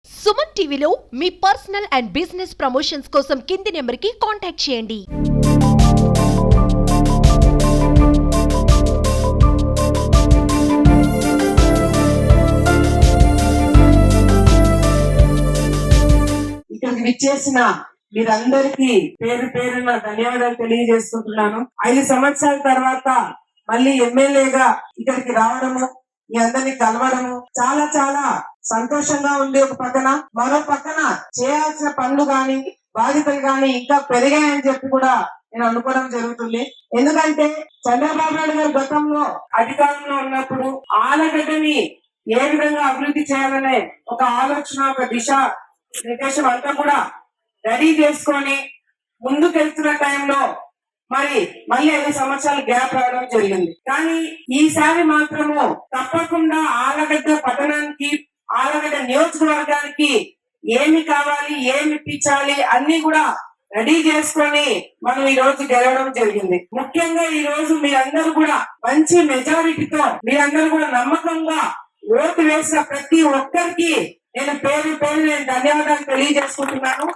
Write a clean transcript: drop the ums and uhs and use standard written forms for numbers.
సుమన్ టీవీలో మీ personal and business promotions కోసం కింది నెంబర్కి కాంటాక్ట్ చేయండి. ఇక్కడికి విచ్చేసిన మీరందరికీ పేరు పేరున ధన్యవాదాలు తెలియజేసుకుంటున్నాను. 5 సంవత్సరాల తర్వాత మళ్ళీ ఎమ్మెల్యేగా ఇక్కడికి రావడము, మీ అందరినీ కలవడము చాలా చాలా సంతోషంగా ఉంది. ఒక పక్కన, మరో పక్కన చేయాల్సిన పనులు గాని బాధ్యతలు గాని ఇంకా పెరిగాయని చెప్పి కూడా నేను అనుకోవడం జరుగుతుంది. ఎందుకంటే చంద్రబాబు నాయుడు గారు గతంలో అధికారంలో ఉన్నప్పుడు ఆలగడ్డని ఏ విధంగా అభివృద్ధి చేయాలనే ఒక ఆలోచన, ఒక దిశ నిర్దేశం అంతా కూడా రెడీ చేసుకొని ముందుకెళ్తున్న టైంలో మళ్ళీ 5 సంవత్సరాలు గ్యాప్ రావడం జరిగింది. కానీ ఈసారి మాత్రము తప్పకుండా ఆలగడ్డ పట్టణానికి, ఆలగడ్డ నియోజకవర్గానికి ఏమి కావాలి, ఏమి ఇప్పించాలి అన్ని కూడా రెడీ చేసుకొని మనం ఈ రోజు గెలవడం జరిగింది. ముఖ్యంగా ఈ రోజు మీరందరూ కూడా మంచి మెజారిటీతో, మీరందరూ కూడా నమ్మకంగా ఓటు వేసిన ప్రతి ఒక్కరికి నేను పేరు నేను ధన్యవాదాలు తెలియజేసుకుంటున్నాను.